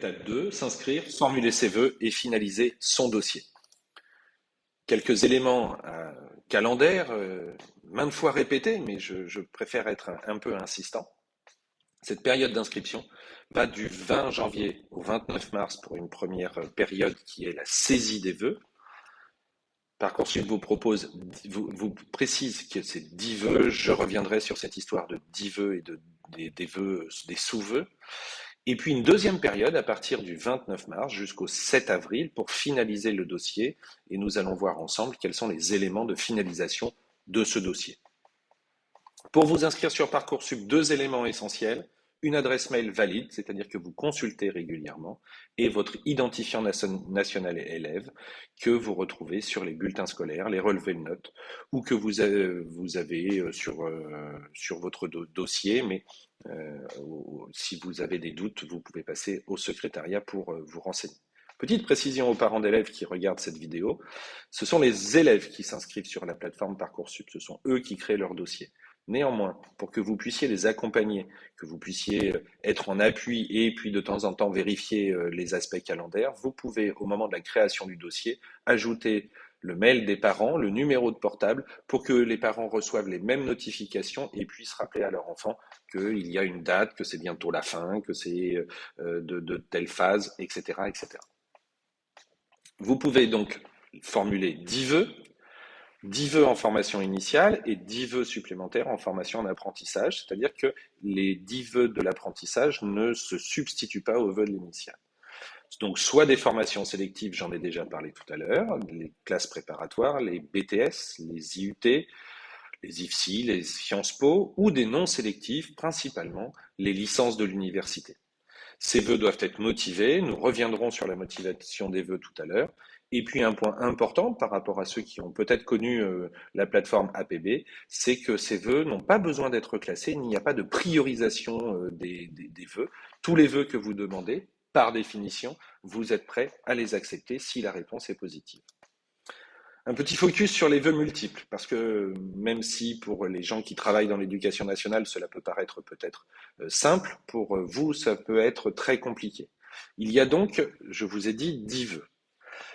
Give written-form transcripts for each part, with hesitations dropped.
étape 2, s'inscrire, formuler ses vœux et finaliser son dossier. Quelques éléments calendaires, maintes fois répétés, mais je préfère être un peu insistant. Cette période d'inscription va du 20 janvier au 29 mars pour une première période qui est la saisie des vœux. Parcoursup vous précise que c'est 10 vœux. Je reviendrai sur cette histoire de 10 vœux et des vœux, des sous-vœux. Et puis une deuxième période à partir du 29 mars jusqu'au 7 avril pour finaliser le dossier. Et nous allons voir ensemble quels sont les éléments de finalisation de ce dossier. Pour vous inscrire sur Parcoursup, 2 éléments essentiels. Une adresse mail valide, c'est-à-dire que vous consultez régulièrement, et votre identifiant national élève que vous retrouvez sur les bulletins scolaires, les relevés de notes, ou que vous avez sur votre dossier, mais si vous avez des doutes, vous pouvez passer au secrétariat pour vous renseigner. Petite précision aux parents d'élèves qui regardent cette vidéo, ce sont les élèves qui s'inscrivent sur la plateforme Parcoursup, ce sont eux qui créent leur dossier. Néanmoins, pour que vous puissiez les accompagner, que vous puissiez être en appui et puis de temps en temps vérifier les aspects calendaires, vous pouvez, au moment de la création du dossier, ajouter le mail des parents, le numéro de portable, pour que les parents reçoivent les mêmes notifications et puissent rappeler à leur enfant qu'il y a une date, que c'est bientôt la fin, que c'est de telle phase, etc., etc. Vous pouvez donc formuler 10 vœux, 10 vœux en formation initiale et 10 vœux supplémentaires en formation en apprentissage, c'est-à-dire que les 10 vœux de l'apprentissage ne se substituent pas aux vœux de l'initiale. Donc, soit des formations sélectives, j'en ai déjà parlé tout à l'heure, les classes préparatoires, les BTS, les IUT, les IFSI, les Sciences Po, ou des non sélectives, principalement les licences de l'université. Ces vœux doivent être motivés, nous reviendrons sur la motivation des vœux tout à l'heure. Et puis un point important par rapport à ceux qui ont peut-être connu la plateforme APB, c'est que ces vœux n'ont pas besoin d'être classés, il n'y a pas de priorisation des vœux. Tous les vœux que vous demandez, par définition, vous êtes prêt à les accepter si la réponse est positive. Un petit focus sur les vœux multiples, parce que même si pour les gens qui travaillent dans l'éducation nationale, cela peut paraître peut-être simple, pour vous, ça peut être très compliqué. Il y a donc, je vous ai dit, 10 vœux.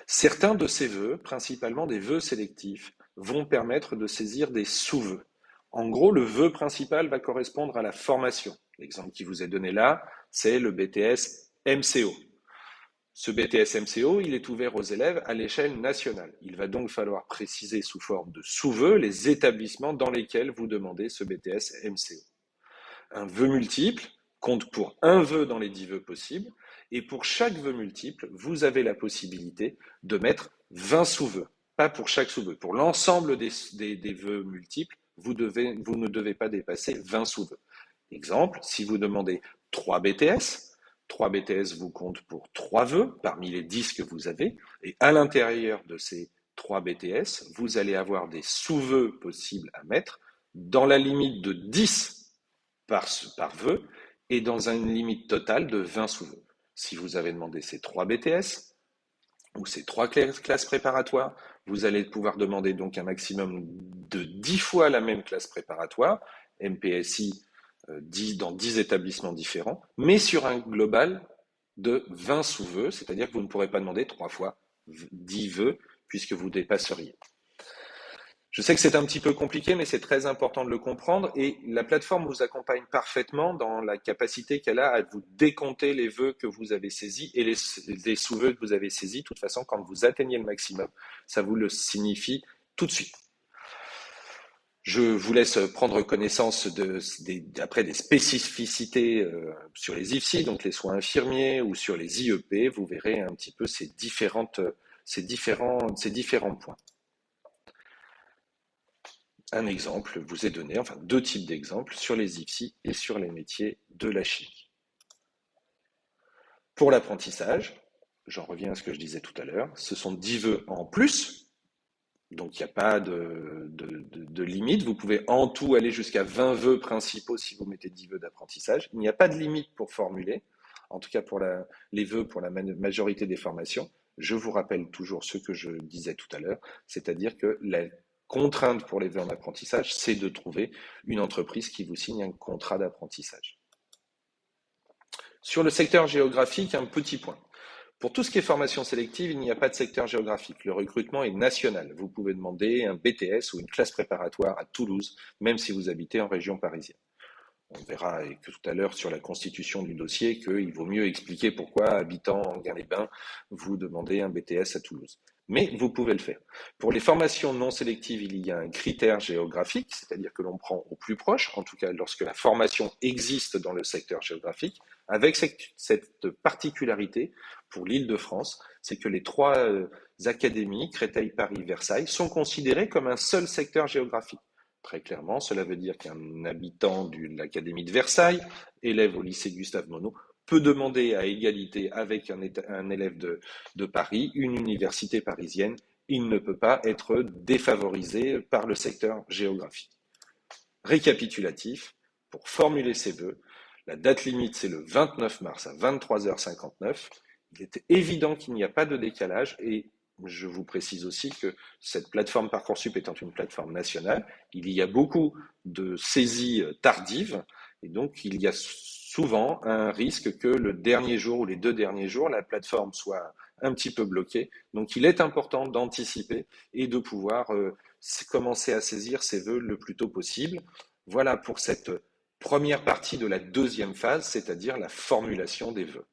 Certains de ces vœux, principalement des vœux sélectifs, vont permettre de saisir des sous-vœux. En gros, le vœu principal va correspondre à la formation. L'exemple qui vous est donné là, c'est le BTS MCO. Ce BTS MCO, il est ouvert aux élèves à l'échelle nationale. Il va donc falloir préciser sous forme de sous-vœux les établissements dans lesquels vous demandez ce BTS MCO. Un vœu multiple compte pour un vœu dans les 10 vœux possibles, et pour chaque vœu multiple, vous avez la possibilité de mettre 20 sous-vœux. Pas pour chaque sous-vœu. Pour l'ensemble des vœux multiples, vous ne devez pas dépasser 20 sous-vœux. Exemple, si vous demandez 3 BTS, 3 BTS vous comptent pour 3 vœux parmi les 10 que vous avez, et à l'intérieur de ces 3 BTS, vous allez avoir des sous-vœux possibles à mettre dans la limite de 10 par vœu et dans une limite totale de 20 sous-vœux. Si vous avez demandé ces 3 BTS ou ces 3 classes préparatoires, vous allez pouvoir demander donc un maximum de 10 fois la même classe préparatoire, MPSI, dans 10 établissements différents, mais sur un global de 20 sous-vœux, c'est-à-dire que vous ne pourrez pas demander 3 fois 10 vœux puisque vous dépasseriez. Je sais que c'est un petit peu compliqué, mais c'est très important de le comprendre et la plateforme vous accompagne parfaitement dans la capacité qu'elle a à vous décompter les vœux que vous avez saisis et les sous-vœux que vous avez saisis. De toute façon, quand vous atteignez le maximum, ça vous le signifie tout de suite. Je vous laisse prendre connaissance après des spécificités sur les IFSI, donc les soins infirmiers, ou sur les IEP. Vous verrez un petit peu ces différents points. Un exemple vous est donné, enfin 2 types d'exemples sur les IFSI et sur les métiers de la chimie. Pour l'apprentissage, j'en reviens à ce que je disais tout à l'heure, ce sont 10 vœux en plus, donc il n'y a pas de limite. Vous pouvez en tout aller jusqu'à 20 vœux principaux si vous mettez 10 vœux d'apprentissage. Il n'y a pas de limite pour formuler, en tout cas pour les vœux pour la majorité des formations. Je vous rappelle toujours ce que je disais tout à l'heure, c'est-à-dire que la contrainte pour les vœux en apprentissage, c'est de trouver une entreprise qui vous signe un contrat d'apprentissage. Sur le secteur géographique, un petit point. Pour tout ce qui est formation sélective, il n'y a pas de secteur géographique. Le recrutement est national. Vous pouvez demander un BTS ou une classe préparatoire à Toulouse, même si vous habitez en région parisienne. On verra tout à l'heure sur la constitution du dossier qu'il vaut mieux expliquer pourquoi, habitant en Gain-les-Bains, vous demandez un BTS à Toulouse. Mais vous pouvez le faire. Pour les formations non sélectives, il y a un critère géographique, c'est-à-dire que l'on prend au plus proche, en tout cas lorsque la formation existe dans le secteur géographique, avec cette particularité pour l'Île-de-France, c'est que les trois académies, Créteil, Paris, Versailles, sont considérées comme un seul secteur géographique. Très clairement, cela veut dire qu'un habitant de l'Académie de Versailles, élève au lycée Gustave Monod, peut demander à égalité avec un élève de Paris une université parisienne. Il ne peut pas être défavorisé par le secteur géographique. Récapitulatif, pour formuler ses vœux, la date limite c'est le 29 mars à 23h59. Il est évident qu'il n'y a pas de décalage et je vous précise aussi que cette plateforme Parcoursup étant une plateforme nationale, il y a beaucoup de saisies tardives et donc il y a souvent un risque que le dernier jour ou les 2 derniers jours, la plateforme soit un petit peu bloquée. Donc il est important d'anticiper et de pouvoir commencer à saisir ses vœux le plus tôt possible. Voilà pour cette première partie de la deuxième phase, c'est-à-dire la formulation des vœux.